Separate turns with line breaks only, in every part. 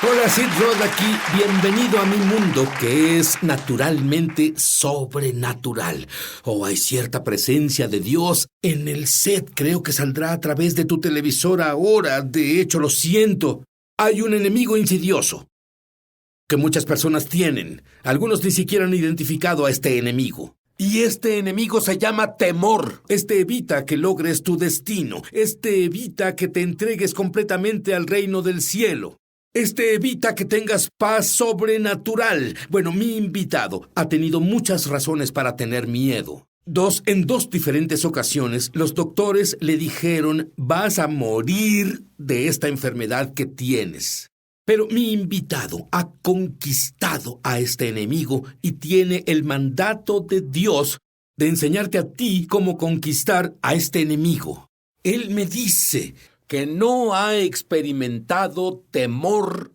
Hola, Sid Roth aquí. Bienvenido a mi mundo, que es naturalmente sobrenatural. Hay cierta presencia de Dios en el set. Creo que saldrá a través de tu televisor ahora. De hecho, lo siento. Hay un enemigo insidioso que muchas personas tienen. Algunos ni siquiera han identificado a este enemigo. Y este enemigo se llama temor. Este evita que logres tu destino. Este evita que te entregues completamente al reino del cielo. Este evita que tengas paz sobrenatural. Bueno, mi invitado ha tenido muchas razones para tener miedo. En dos diferentes ocasiones, los doctores le dijeron: vas a morir de esta enfermedad que tienes. Pero mi invitado ha conquistado a este enemigo y tiene el mandato de Dios de enseñarte a ti cómo conquistar a este enemigo. Él me dice que no ha experimentado temor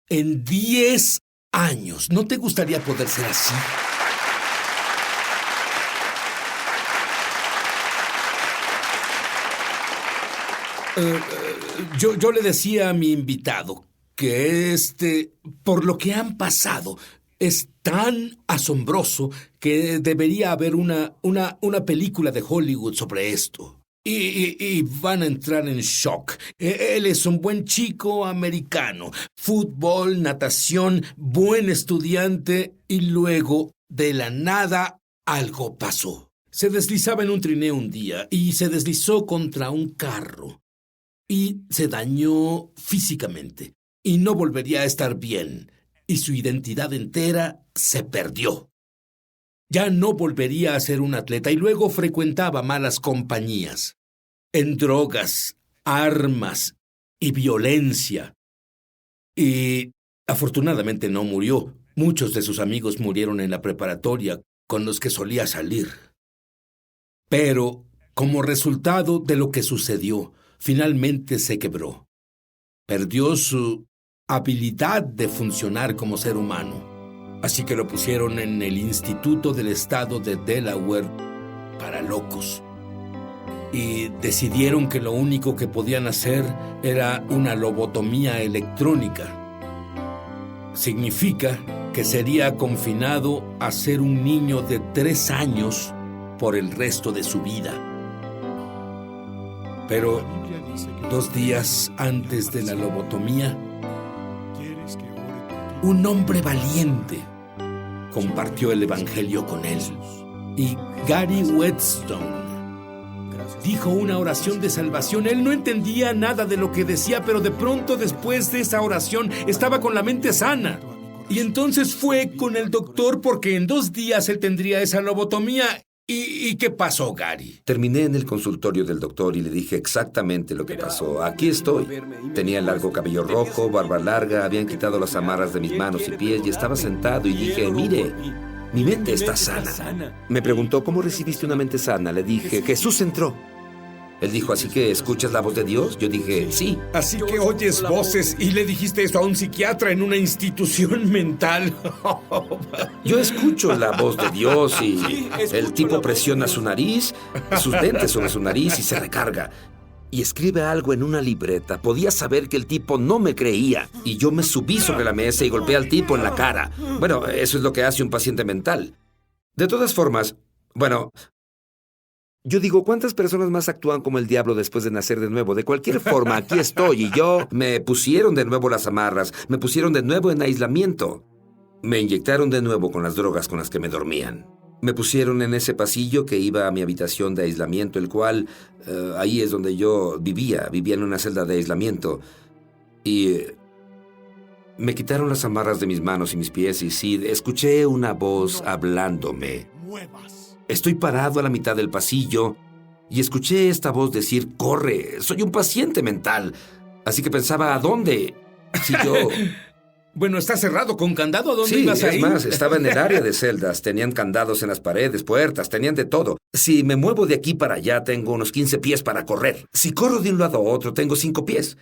en 10 años. ¿No te gustaría poder ser así? Yo le decía a mi invitado que por lo que han pasado, es tan asombroso que debería haber una película de Hollywood sobre esto. Y van a entrar en shock. Él es un buen chico americano. Fútbol, natación, buen estudiante. Y luego, de la nada, algo pasó. Se deslizaba en un trineo un día y se deslizó contra un carro. Y se dañó físicamente. Y no volvería a estar bien. Y su identidad entera se perdió. Ya no volvería a ser un atleta y luego frecuentaba malas compañías, en drogas, armas y violencia. Y afortunadamente no murió. Muchos de sus amigos murieron en la preparatoria con los que solía salir. Pero, como resultado de lo que sucedió, finalmente se quebró. Perdió su habilidad de funcionar como ser humano. Así que lo pusieron en el Instituto del Estado de Delaware para locos. Y decidieron que lo único que podían hacer era una lobotomía electrónica. Significa que sería confinado a ser un niño de 3 años por el resto de su vida. Pero 2 días antes de la lobotomía, un hombre valiente compartió el evangelio con él. Y Gary Whetstone dijo una oración de salvación. Él no entendía nada de lo que decía, pero de pronto, después de esa oración, estaba con la mente sana. Y entonces fue con el doctor porque en 2 días él tendría esa lobotomía. ¿Y qué pasó, Gary?
Terminé en el consultorio del doctor y le dije exactamente lo que pasó. Aquí estoy. Tenía largo cabello rojo, barba larga, habían quitado las amarras de mis manos y pies y estaba sentado y dije: mire, mi mente está sana. Me preguntó: ¿cómo recibiste una mente sana? Le dije: Jesús entró. Él dijo: ¿así que escuchas la voz de Dios? Yo dije: sí.
Así que oyes voces y le dijiste eso a un psiquiatra en una institución mental.
Yo escucho la voz de Dios y el tipo presiona su nariz, sus dentes sobre su nariz y se recarga. Y escribe algo en una libreta. Podía saber que el tipo no me creía. Y yo me subí sobre la mesa y golpeé al tipo en la cara. Bueno, eso es lo que hace un paciente mental. De todas formas, yo digo, ¿cuántas personas más actúan como el diablo después de nacer de nuevo? De cualquier forma, aquí estoy y me pusieron de nuevo las amarras, me pusieron de nuevo en aislamiento. Me inyectaron de nuevo con las drogas con las que me dormían. Me pusieron en ese pasillo que iba a mi habitación de aislamiento, el cual, ahí es donde yo vivía en una celda de aislamiento. Y me quitaron las amarras de mis manos y mis pies y sí, escuché una voz hablándome. Estoy parado a la mitad del pasillo y escuché esta voz decir: corre, soy un paciente mental. Así que pensaba: ¿a dónde? Si yo...
Bueno, está cerrado con candado. ¿A dónde ibas a ir?
Sí, es más, estaba en el área de celdas. Tenían candados en las paredes, puertas, tenían de todo. Si me muevo de aquí para allá, tengo unos 15 pies para correr. Si corro de un lado a otro, tengo 5 pies.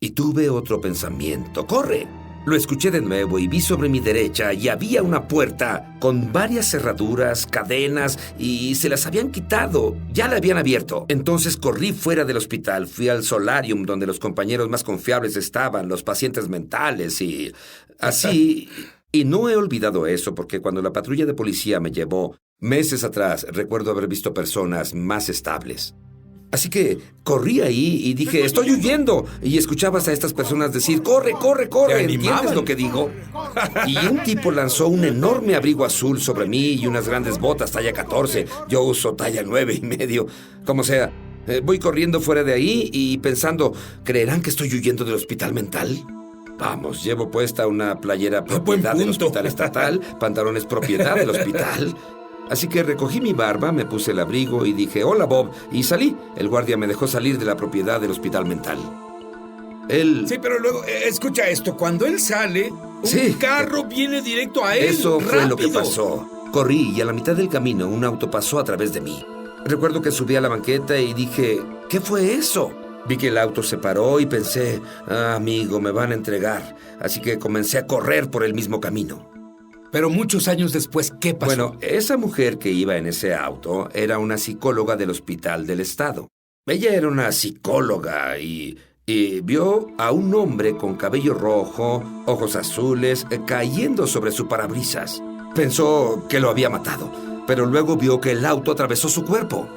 Y tuve otro pensamiento: corre. Lo escuché de nuevo y vi sobre mi derecha y había una puerta con varias cerraduras, cadenas y se las habían quitado. Ya la habían abierto. Entonces corrí fuera del hospital. Fui al solarium donde los compañeros más confiables estaban, los pacientes mentales y así. Y no he olvidado eso porque cuando la patrulla de policía me llevó meses atrás, recuerdo haber visto personas más estables. Así que corrí ahí y dije, ¡estoy huyendo! Y escuchabas a estas personas decir, ¡corre, corre, corre! ¿Entiendes lo que digo? Y un tipo lanzó un enorme abrigo azul sobre mí y unas grandes botas talla 14. Yo uso talla 9.5. Como sea, voy corriendo fuera de ahí y pensando, ¿creerán que estoy huyendo del hospital mental? Vamos, llevo puesta una playera propiedad del hospital estatal, pantalones propiedad del hospital. Así que recogí mi barba, me puse el abrigo y dije, hola Bob, y salí. El guardia me dejó salir de la propiedad del hospital mental. Él...
Sí, pero luego, escucha esto, cuando él sale, un carro viene directo a él.
Eso fue
¡rápido!
lo que pasó. Corrí y a la mitad del camino un auto pasó a través de mí. Recuerdo que subí a la banqueta y dije, ¿qué fue eso? Vi que el auto se paró y pensé, amigo, me van a entregar. Así que comencé a correr por el mismo camino.
Pero muchos años después, ¿qué pasó?
Bueno, esa mujer que iba en ese auto era una psicóloga del hospital del estado. Ella era una psicóloga y vio a un hombre con cabello rojo, ojos azules, cayendo sobre su parabrisas. Pensó que lo había matado, pero luego vio que el auto atravesó su cuerpo.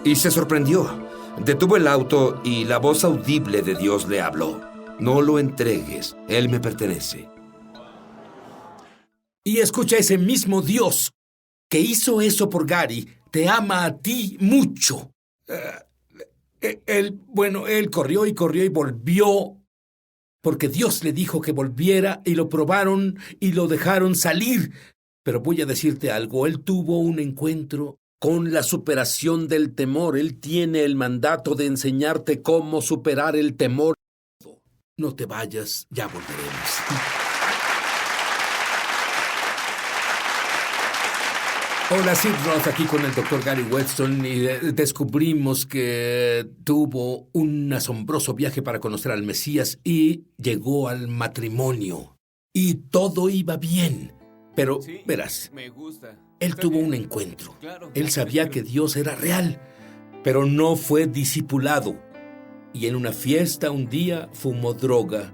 Y se sorprendió. Detuvo el auto y la voz audible de Dios le habló. No lo entregues, él me pertenece.
Y escucha, ese mismo Dios que hizo eso por Gary, te ama a ti mucho. Él corrió y volvió, porque Dios le dijo que volviera y lo probaron y lo dejaron salir. Pero voy a decirte algo, él tuvo un encuentro con la superación del temor. Él tiene el mandato de enseñarte cómo superar el temor. No te vayas, ya volveremos. Hola, Sid Roth, aquí con el Dr. Gary Weston y descubrimos que tuvo un asombroso viaje para conocer al Mesías y llegó al matrimonio. Y todo iba bien, pero sí, verás, me gusta. Él tuvo un encuentro. Claro, él sabía que Dios era real, pero no fue discipulado. Y en una fiesta un día fumó droga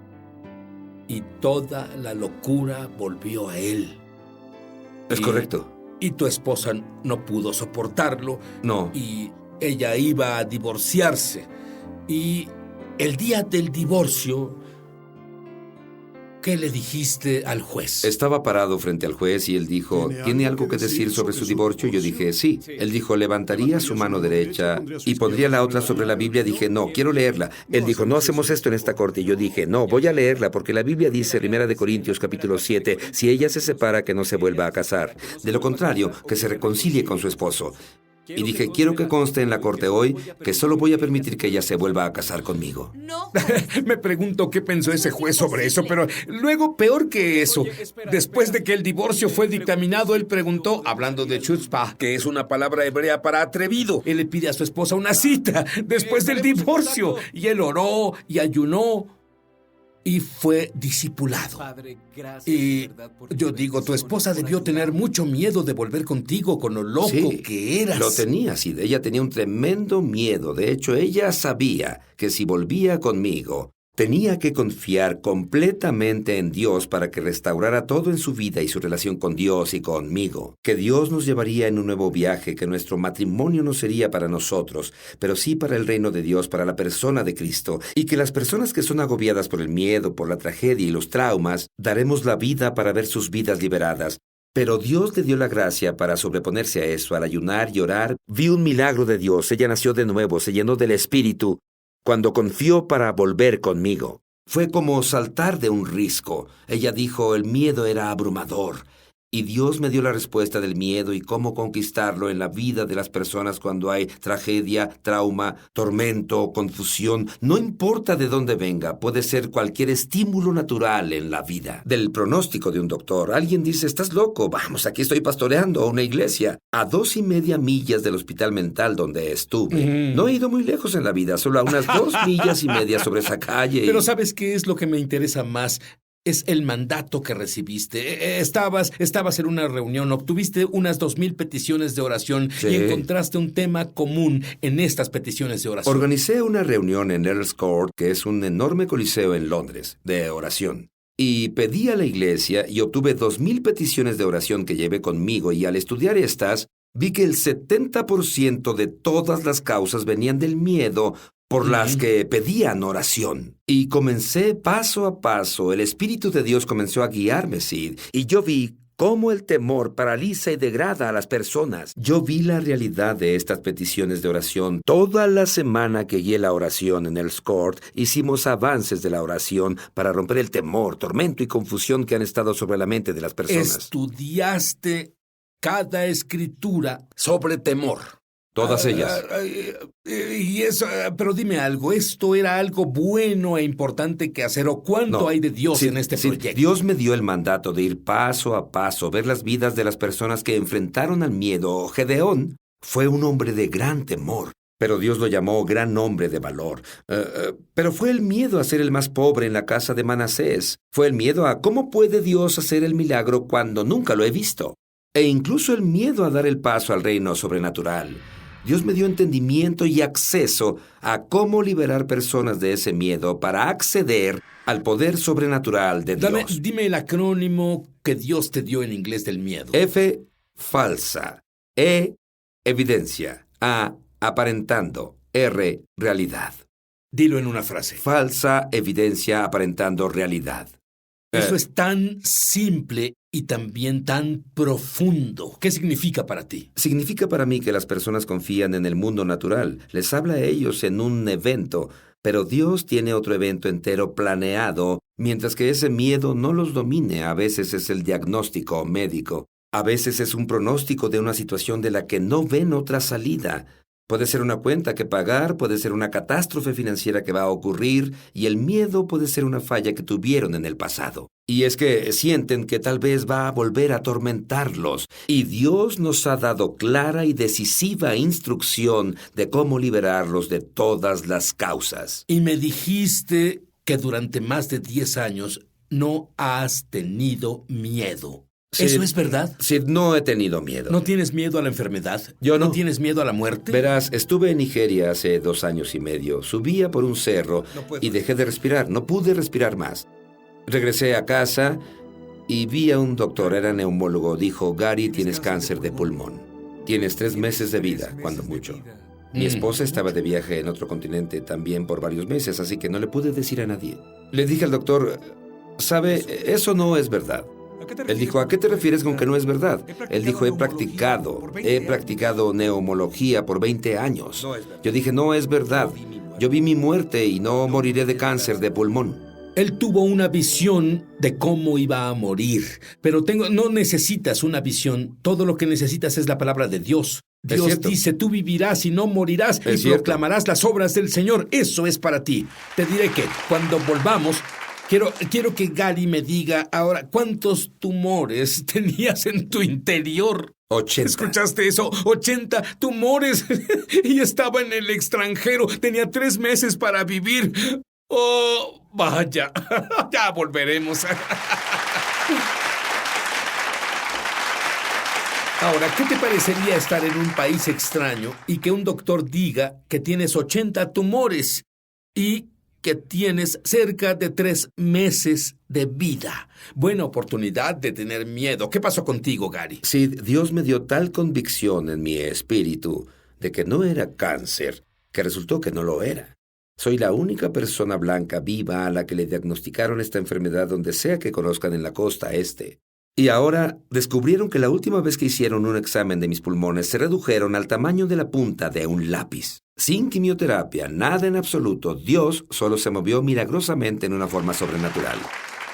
y toda la locura volvió a él.
Es correcto.
Y tu esposa no pudo soportarlo.
No.
Y ella iba a divorciarse. Y el día del divorcio, ¿qué le dijiste al juez?
Estaba parado frente al juez y él dijo, ¿tiene algo que decir sobre su divorcio? Yo dije, sí. Él dijo, levantaría su mano derecha y pondría la otra sobre la Biblia. Dije, no, quiero leerla. Él dijo, no hacemos esto en esta corte. Y yo dije, no, voy a leerla porque la Biblia dice, 1 Corintios capítulo 7, si ella se separa, que no se vuelva a casar. De lo contrario, que se reconcilie con su esposo. Y dije, quiero que conste en la corte hoy que solo voy a permitir que ella se vuelva a casar conmigo.
No.
Me pregunto qué pensó ese juez sobre eso, pero luego, peor que eso, después de que el divorcio fue dictaminado, él preguntó, hablando de chutzpah, que es una palabra hebrea para atrevido. Él le pide a su esposa una cita después del divorcio, y él oró y ayunó y fue discipulado. Y yo digo, tu esposa debió tener mucho miedo de volver contigo con lo loco que eras.
Lo tenía, sí. Ella tenía un tremendo miedo. De hecho, ella sabía que si volvía conmigo, tenía que confiar completamente en Dios para que restaurara todo en su vida y su relación con Dios y conmigo. Que Dios nos llevaría en un nuevo viaje, que nuestro matrimonio no sería para nosotros, pero sí para el reino de Dios, para la persona de Cristo. Y que las personas que son agobiadas por el miedo, por la tragedia y los traumas, daremos la vida para ver sus vidas liberadas. Pero Dios le dio la gracia para sobreponerse a eso, al ayunar y orar. Vi un milagro de Dios. Ella nació de nuevo, se llenó del Espíritu. Cuando confió para volver conmigo, fue como saltar de un risco. Ella dijo, el miedo era abrumador. Y Dios me dio la respuesta del miedo y cómo conquistarlo en la vida de las personas cuando hay tragedia, trauma, tormento, confusión. No importa de dónde venga, puede ser cualquier estímulo natural en la vida. Del pronóstico de un doctor, alguien dice, estás loco, vamos, aquí estoy pastoreando a una iglesia. A 2.5 millas del hospital mental donde estuve. No he ido muy lejos en la vida, solo a unas 2,5 millas sobre esa calle.
Pero ¿sabes qué es lo que me interesa más? es el mandato que recibiste. Estabas en una reunión, obtuviste unas 2,000 peticiones de oración
Sí.
y encontraste un tema común en estas peticiones de oración.
Organicé una reunión en Earl's Court, que es un enorme coliseo en Londres, de oración. Y pedí a la iglesia y obtuve 2,000 peticiones de oración que llevé conmigo, y al estudiar estas, vi que el 70% de todas las causas venían del miedo por las que pedían oración. Y comencé paso a paso. El Espíritu de Dios comenzó a guiarme, Sid, y yo vi cómo el temor paraliza y degrada a las personas. Yo vi la realidad de estas peticiones de oración. Toda la semana que guié la oración en Earl's Court, hicimos avances de la oración para romper el temor, tormento y confusión que han estado sobre la mente de las personas.
Estudiaste cada escritura sobre temor.
Todas ellas.
Y eso, pero dime algo, ¿esto era algo bueno e importante que hacer o cuánto
No.
hay de Dios
Sí,
en este
sí,
proyecto?
Dios me dio el mandato de ir paso a paso, ver las vidas de las personas que enfrentaron al miedo. Gedeón fue un hombre de gran temor, pero Dios lo llamó gran hombre de valor. Pero fue el miedo a ser el más pobre en la casa de Manasés. Fue el miedo a cómo puede Dios hacer el milagro cuando nunca lo he visto. E incluso el miedo a dar el paso al reino sobrenatural. Dios me dio entendimiento y acceso a cómo liberar personas de ese miedo para acceder al poder sobrenatural de Dios.
Dime el acrónimo que Dios te dio en inglés del miedo.
F, falsa. E, evidencia. A, aparentando. R, realidad.
Dilo en una frase.
Falsa evidencia aparentando realidad.
Eso es tan simple y también tan profundo. ¿Qué significa para ti?
Significa para mí que las personas confían en el mundo natural. Les habla a ellos en un evento, pero Dios tiene otro evento entero planeado, mientras que ese miedo no los domine. A veces es el diagnóstico médico. A veces es un pronóstico de una situación de la que no ven otra salida. Puede ser una cuenta que pagar, puede ser una catástrofe financiera que va a ocurrir, y el miedo puede ser una falla que tuvieron en el pasado. Y es que sienten que tal vez va a volver a atormentarlos. Y Dios nos ha dado clara y decisiva instrucción de cómo liberarlos de todas las causas.
Y me dijiste que durante más de 10 años no has tenido miedo. ¿Eso es verdad?
Sí, no he tenido miedo.
¿No tienes miedo a la enfermedad?
Yo no.
¿No tienes miedo a la muerte?
Verás, estuve en Nigeria hace 2 años y medio. Subía por un cerro y dejé de respirar. No pude respirar más. Regresé a casa y vi a un doctor, era neumólogo. Dijo, Gary, tienes cáncer de pulmón. Tienes 3 meses de vida, cuando mucho. Mi esposa estaba de viaje en otro continente también por varios meses, así que no le pude decir a nadie. Le dije al doctor, ¿sabe? Eso no es verdad. Él dijo, ¿a qué te refieres con que no es verdad? Él dijo, he practicado neumología por 20 años. Yo dije, no es verdad. Yo vi mi muerte y no moriré de cáncer de pulmón.
Él tuvo una visión de cómo iba a morir, pero no necesitas una visión. Todo lo que necesitas es la palabra de Dios. Dios dice, tú vivirás y no morirás y proclamarás las obras del Señor. Eso es para ti. Te diré que cuando volvamos, quiero que Gary me diga ahora cuántos tumores tenías en tu interior.
80.
¿Escuchaste eso? 80 tumores. Y estaba en el extranjero. Tenía 3 meses para vivir. Oh, vaya. Ya volveremos. Ahora, ¿qué te parecería estar en un país extraño y que un doctor diga que tienes 80 tumores y que tienes cerca de 3 meses de vida? Buena oportunidad de tener miedo. ¿Qué pasó contigo, Gary?
Sí, Dios me dio tal convicción en mi espíritu de que no era cáncer, que resultó que no lo era. Soy la única persona blanca viva a la que le diagnosticaron esta enfermedad donde sea que conozcan en la costa este. Y ahora descubrieron que la última vez que hicieron un examen de mis pulmones se redujeron al tamaño de la punta de un lápiz. Sin quimioterapia, nada en absoluto, Dios solo se movió milagrosamente en una forma sobrenatural.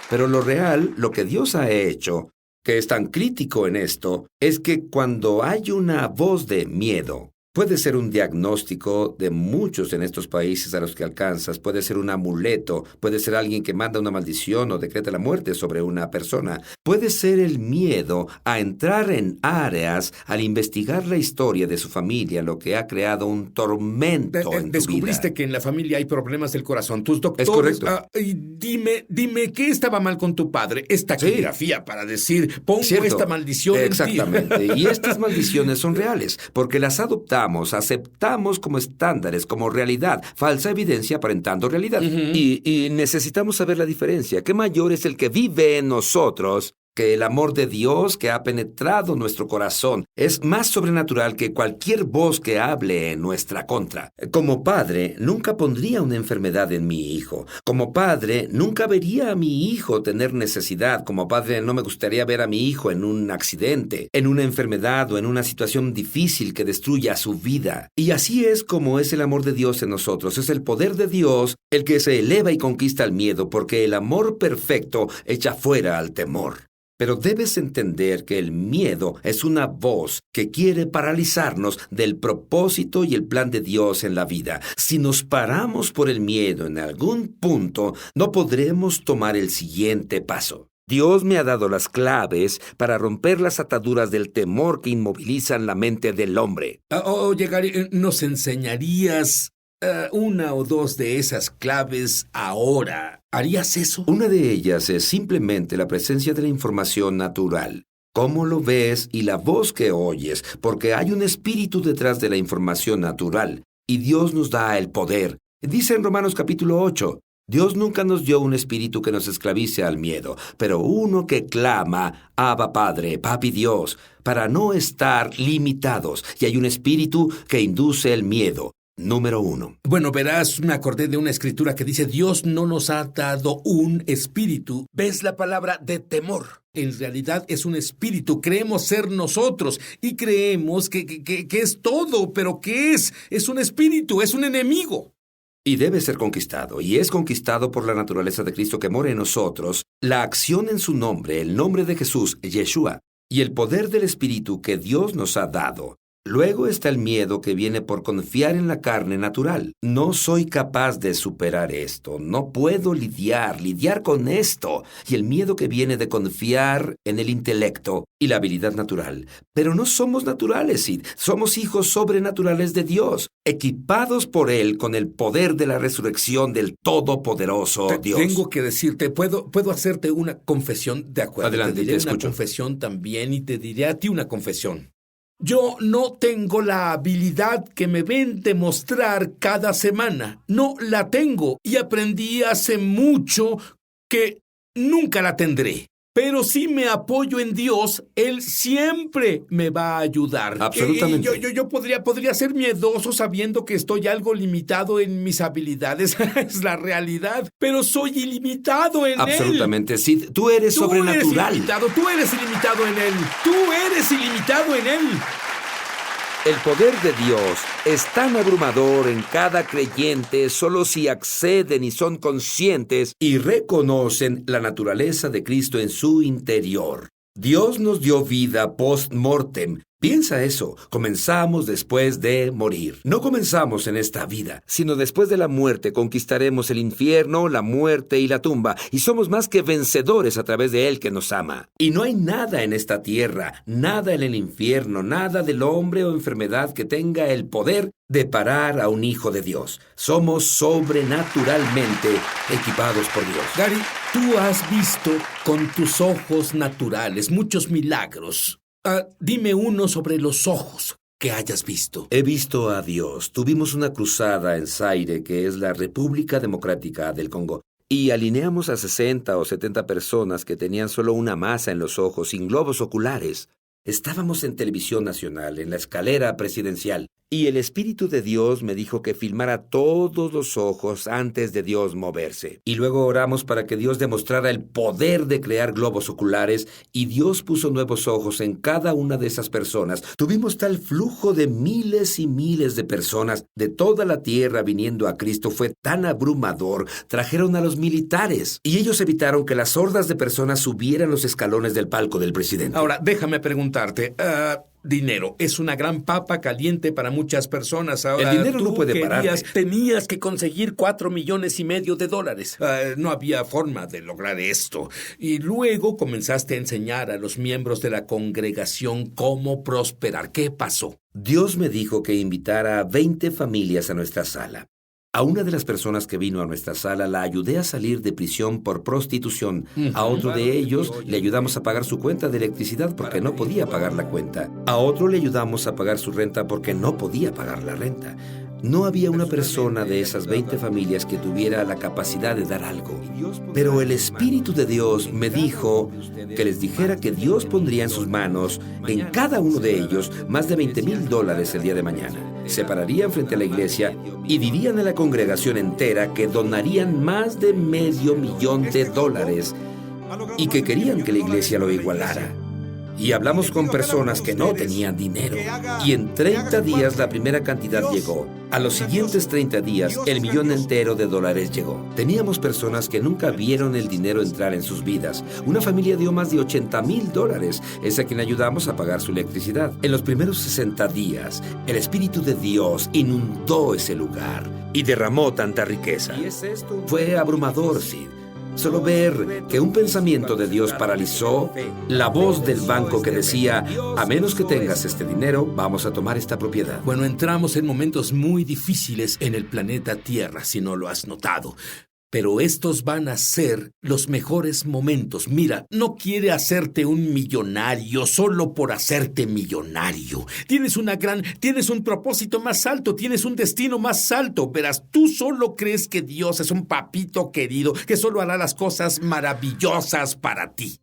Pero lo real, lo que Dios ha hecho, que es tan crítico en esto, es que cuando hay una voz de miedo, Puede ser un diagnóstico de muchos en estos países a los que alcanzas, puede ser un amuleto, puede ser alguien que manda una maldición o decreta la muerte sobre una persona, puede ser el miedo a entrar en áreas al investigar la historia de su familia, lo que ha creado un tormento en tu vida.
Descubriste que en la familia hay problemas del corazón. Tus doctores...
Es correcto.
Y dime, ¿qué estaba mal con tu padre? Es taquigrafía para decir, pongo
Cierto.
esta maldición en ti.
Exactamente. Y estas maldiciones son reales, porque las adoptamos, aceptamos como estándares, como realidad, falsa evidencia aparentando realidad. Y necesitamos saber la diferencia. ¿Qué mayor es el que vive en nosotros que el amor de Dios que ha penetrado nuestro corazón? Es más sobrenatural que cualquier voz que hable en nuestra contra. Como padre, nunca pondría una enfermedad en mi hijo. Como padre, nunca vería a mi hijo tener necesidad. Como padre, no me gustaría ver a mi hijo en un accidente, en una enfermedad o en una situación difícil que destruya su vida. Y así es como es el amor de Dios en nosotros. Es el poder de Dios el que se eleva y conquista el miedo, porque el amor perfecto echa fuera al temor. Pero debes entender que el miedo es una voz que quiere paralizarnos del propósito y el plan de Dios en la vida. Si nos paramos por el miedo en algún punto, no podremos tomar el siguiente paso. Dios me ha dado las claves para romper las ataduras del temor que inmovilizan la mente del hombre.
Oye, Gary, ¿nos enseñarías una o dos de esas claves ahora? ¿Harías eso?
Una de ellas es simplemente la presencia de la información natural. Cómo lo ves y la voz que oyes, porque hay un espíritu detrás de la información natural, y Dios nos da el poder. Dice en Romanos capítulo 8, Dios nunca nos dio un espíritu que nos esclavice al miedo, pero uno que clama, Abba Padre, Papi Dios, para no estar limitados, y hay un espíritu que induce el miedo. Número 1.
Bueno, verás, me acordé de una escritura que dice, Dios no nos ha dado un espíritu. ¿Ves la palabra de temor? En realidad es un espíritu. Creemos ser nosotros y creemos que es todo, pero ¿qué es? Es un espíritu, es un enemigo.
Y debe ser conquistado, y es conquistado por la naturaleza de Cristo que mora en nosotros, la acción en su nombre, el nombre de Jesús, Yeshua, y el poder del Espíritu que Dios nos ha dado. Luego está el miedo que viene por confiar en la carne natural. No soy capaz de superar esto, no puedo lidiar con esto. Y el miedo que viene de confiar en el intelecto y la habilidad natural. Pero no somos naturales, Sid. Somos hijos sobrenaturales de Dios, equipados por Él con el poder de la resurrección del Todopoderoso Dios.
Tengo que decirte, ¿puedo hacerte una confesión? De acuerdo,
Adelante,
te diré
te
una
escucho.
confesión también y te diré a ti una confesión. Yo no tengo la habilidad que me ven demostrar cada semana. No la tengo y aprendí hace mucho que nunca la tendré. Pero si me apoyo en Dios, Él siempre me va a ayudar.
Absolutamente.
Yo podría ser miedoso sabiendo que estoy algo limitado en mis habilidades. Es la realidad. Pero soy ilimitado en Él.
Absolutamente, Sid. Tú eres sobrenatural.
Tú eres ilimitado en Él. Tú eres ilimitado en Él.
El poder de Dios es tan abrumador en cada creyente solo si acceden y son conscientes y reconocen la naturaleza de Cristo en su interior. Dios nos dio vida post-mortem. Piensa eso, comenzamos después de morir. No comenzamos en esta vida, sino después de la muerte conquistaremos el infierno, la muerte y la tumba, y somos más que vencedores a través de Él que nos ama. Y no hay nada en esta tierra, nada en el infierno, nada del hombre o enfermedad que tenga el poder de parar a un hijo de Dios. Somos sobrenaturalmente equipados por Dios.
Gary, tú has visto con tus ojos naturales muchos milagros. Dime uno sobre los ojos que hayas visto.
He visto a Dios. Tuvimos una cruzada en Zaire, que es la República Democrática del Congo, y alineamos a 60 o 70 personas que tenían solo una masa en los ojos, sin globos oculares. Estábamos en televisión nacional, en la escalera presidencial, y el Espíritu de Dios me dijo que filmara todos los ojos antes de Dios moverse. Y luego oramos para que Dios demostrara el poder de crear globos oculares, y Dios puso nuevos ojos en cada una de esas personas. Tuvimos tal flujo de miles y miles de personas de toda la tierra viniendo a Cristo. Fue tan abrumador. Trajeron a los militares, y ellos evitaron que las hordas de personas subieran los escalones del palco del presidente.
Ahora, déjame preguntarte, dinero. Es una gran papa caliente para muchas personas. Ahora,
El dinero
tú
no puede pararte.
tenías que conseguir $4,5 millones. No había forma de lograr esto. Y luego comenzaste a enseñar a los miembros de la congregación cómo prosperar. ¿Qué pasó?
Dios me dijo que invitara a 20 familias a nuestra sala. A una de las personas que vino a nuestra sala la ayudé a salir de prisión por prostitución. A otro de ellos le ayudamos a pagar su cuenta de electricidad porque no podía pagar la cuenta. A otro le ayudamos a pagar su renta porque no podía pagar la renta. No había una persona de esas 20 familias que tuviera la capacidad de dar algo. Pero el Espíritu de Dios me dijo que les dijera que Dios pondría en sus manos, en cada uno de ellos, más de $20,000 el día de mañana. Se pararían frente a la iglesia y dirían a la congregación entera que donarían más de $500,000 y que querían que la iglesia lo igualara. Y hablamos con personas que no tenían dinero. Y en 30 días la primera cantidad llegó. A los siguientes 30 días, el $1,000,000 entero llegó. Teníamos personas que nunca vieron el dinero entrar en sus vidas. Una familia dio más de $80,000. Es a quien ayudamos a pagar su electricidad. En los primeros 60 días, el Espíritu de Dios inundó ese lugar y derramó tanta riqueza. Fue abrumador, Sid. Solo ver que un pensamiento de Dios paralizó la voz del banco que decía, a menos que tengas este dinero, vamos a tomar esta propiedad.
Bueno, entramos en momentos muy difíciles en el planeta Tierra, si no lo has notado. Pero estos van a ser los mejores momentos. Mira, no quiere hacerte un millonario solo por hacerte millonario. Tienes un propósito más alto, tienes un destino más alto. Verás, tú solo crees que Dios es un papito querido que solo hará las cosas maravillosas para ti.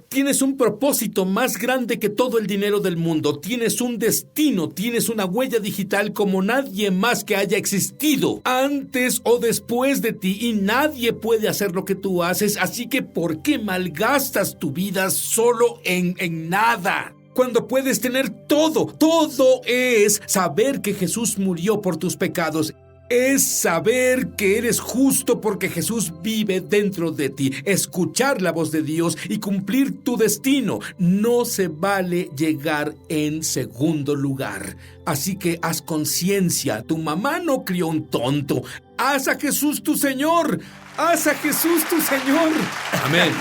Tienes un propósito más grande que todo el dinero del mundo. Tienes un destino, tienes una huella digital como nadie más que haya existido antes o después de ti, y nadie puede hacer lo que tú haces, así que ¿por qué malgastas tu vida solo en nada? Cuando puedes tener todo. Todo es saber que Jesús murió por tus pecados. Es saber que eres justo porque Jesús vive dentro de ti. Escuchar la voz de Dios y cumplir tu destino. No se vale llegar en segundo lugar. Así que haz conciencia. Tu mamá no crió un tonto. Haz a Jesús tu Señor. Haz a Jesús tu Señor.
Amén.